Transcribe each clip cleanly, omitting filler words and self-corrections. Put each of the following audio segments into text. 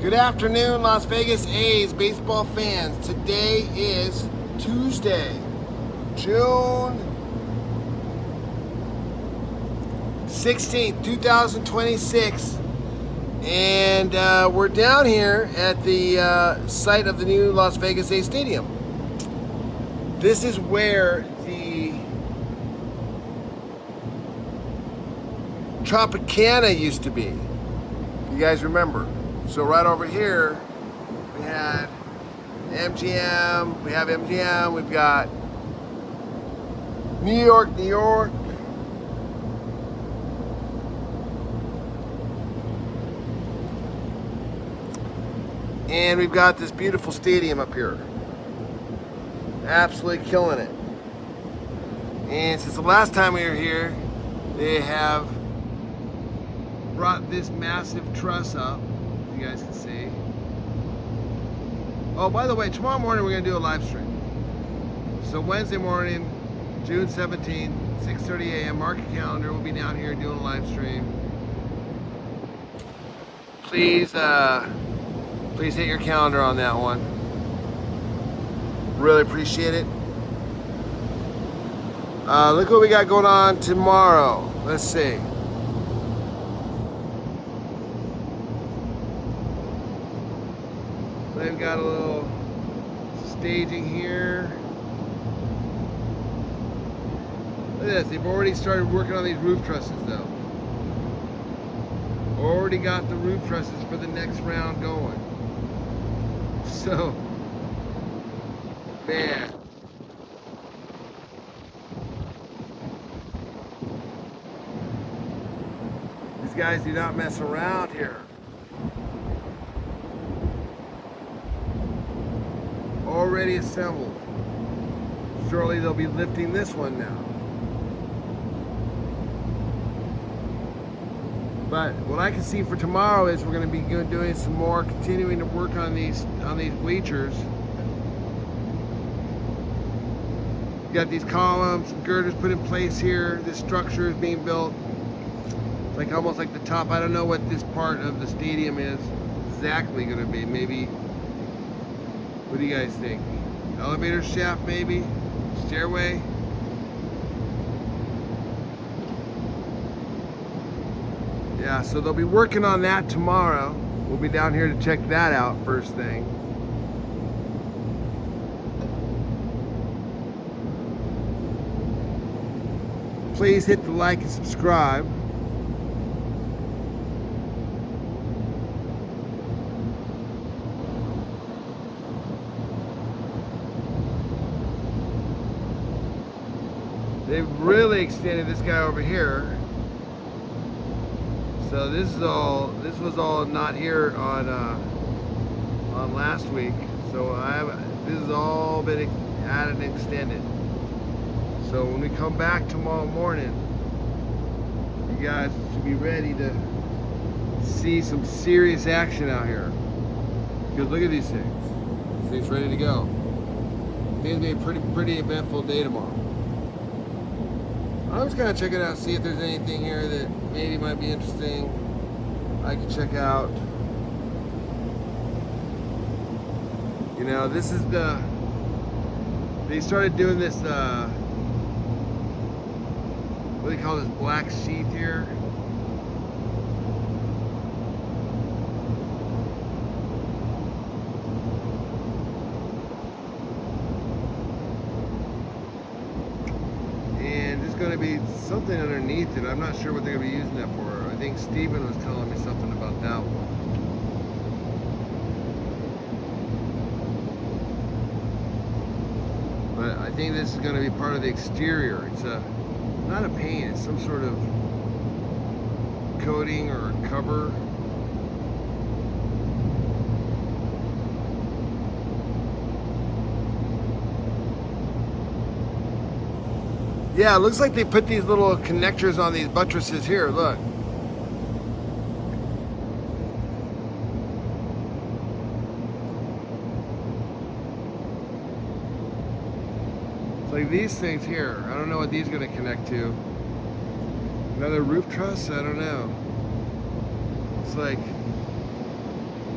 Good afternoon, Las Vegas A's baseball fans. Today is Tuesday, June 16th, 2026. And we're down here at the site of the new Las Vegas A's Stadium. This is where the Tropicana used to be. You guys remember? So right over here, we had MGM, we've got New York, and we've got this beautiful stadium up here. Absolutely killing it. And since the last time we were here, they have brought this massive truss up. You guys can see. Oh, by the way, tomorrow morning we're going to do a live stream. So Wednesday morning, June 17th, 6:30 a.m. Mark your calendar. We'll be down here doing a live stream. Please hit your calendar on that one. Really appreciate it. Look what we got going on tomorrow. Let's see. They've got a little staging here. Look at this. They've already started working on these roof trusses though. Already got the roof trusses for the next round going. So, man. These guys do not mess around here. Already assembled. Surely they'll be lifting this one now. But what I can see for tomorrow is we're going to be doing some more, continuing to work on these bleachers. You got these columns, some girders put in place here. This structure is being built. It's like almost like the top. I don't know what this part of the stadium is exactly going to be. Maybe. What do you guys think? Elevator shaft, maybe? Stairway? Yeah, so they'll be working on that tomorrow. We'll be down here to check that out first thing. Please hit the like and subscribe. They've really extended this guy over here. So this was all not here on last week. So this has all been added and extended. So when we come back tomorrow morning, you guys should be ready to see some serious action out here. Because look at these things. This thing's ready to go. I think it's gonna be a pretty eventful day tomorrow. I'm just gonna check it out, see if there's anything here that maybe might be interesting I can check out. You know, this is they started doing this, what do they call this, black sheath here? Going to be something underneath it. I'm not sure what they're going to be using that for. I think Steven was telling me something about that one. But I think this is going to be part of the exterior. It's not a paint, it's some sort of coating or cover. Yeah, it looks like they put these little connectors on these buttresses here, look. It's like these things here. I don't know what these are going to connect to. Another roof truss? I don't know. It's like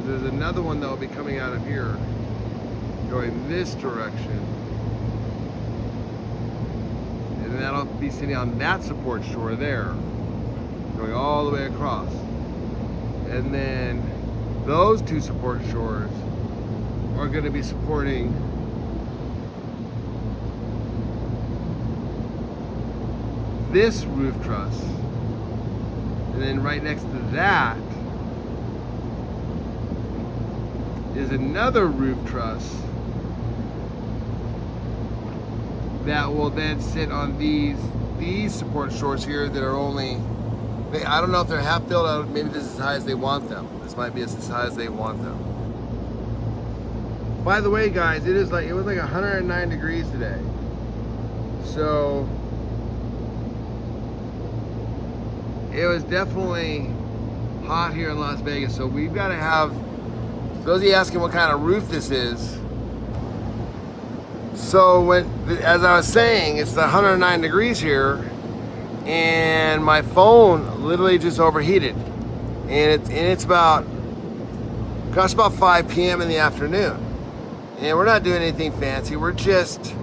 There's another one that will be coming out of here, going this direction. And that'll be sitting on that support shore there, going all the way across. And then those two support shores are going to be supporting this roof truss. And then right next to that is another roof truss that will then sit on these support shores here that are only, I don't know if they're half built, maybe this is as high as they want them. This might be as high as they want them. By the way, guys, it was like 109 degrees today. So it was definitely hot here in Las Vegas. So we've got to have, those of you asking what kind of roof this is. So as I was saying, it's 109 degrees here, and my phone literally just overheated, and it's about 5 p.m. in the afternoon, and we're not doing anything fancy. We're just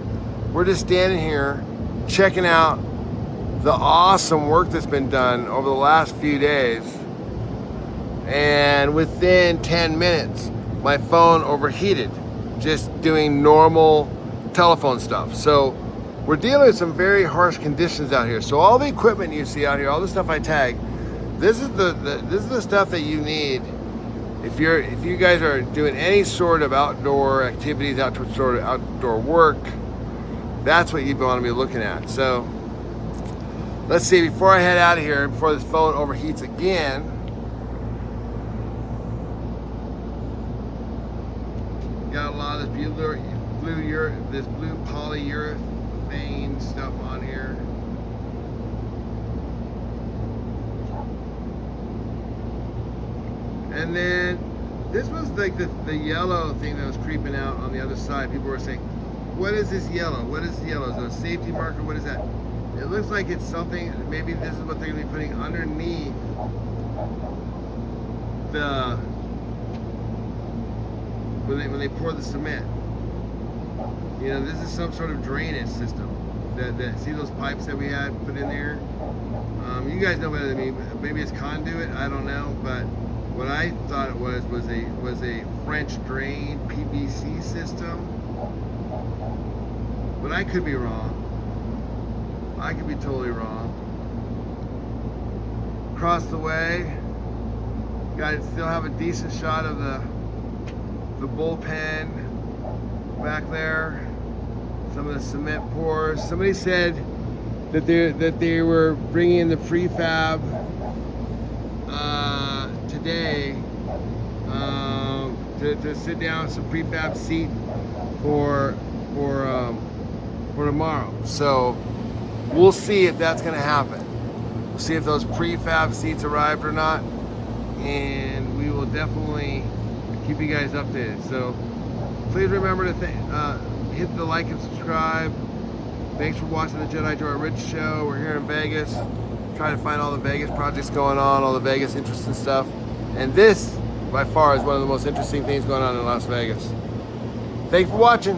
standing here checking out the awesome work that's been done over the last few days, and within 10 minutes my phone overheated just doing normal telephone stuff. So we're dealing with some very harsh conditions out here. So all the equipment you see out here, all the stuff I tag, this is the stuff that you need if you guys are doing any sort of outdoor activities, outdoor work. That's what you want to be looking at. So let's see, before I head out of here, before this phone overheats again, got a lot of this blue polyurethane stuff on here. And then this was like the yellow thing that was creeping out on the other side. People were saying, what is this yellow? What is yellow? Is it a safety marker? What is that? It looks like it's something, maybe this is what they're gonna be putting underneath the, when they pour the cement. You know, this is some sort of drainage system. That see those pipes that we had put in there? You guys know better than me. Maybe it's conduit, I don't know, but what I thought it was a French drain PVC system. But I could be wrong. I could be totally wrong. Across the way, got still have a decent shot of the bullpen back there. Some of the cement pours. Somebody said that they were bringing in the prefab today to sit down with some prefab seat for tomorrow. So we'll see if that's going to happen. We'll see if those prefab seats arrived or not, and we will definitely keep you guys updated. So please remember to hit the like and subscribe. Thanks for watching the Jedi Joy Rich Show. We're here in Vegas, trying to find all the Vegas projects going on, all the Vegas interesting stuff. And this, by far, is one of the most interesting things going on in Las Vegas. Thanks for watching.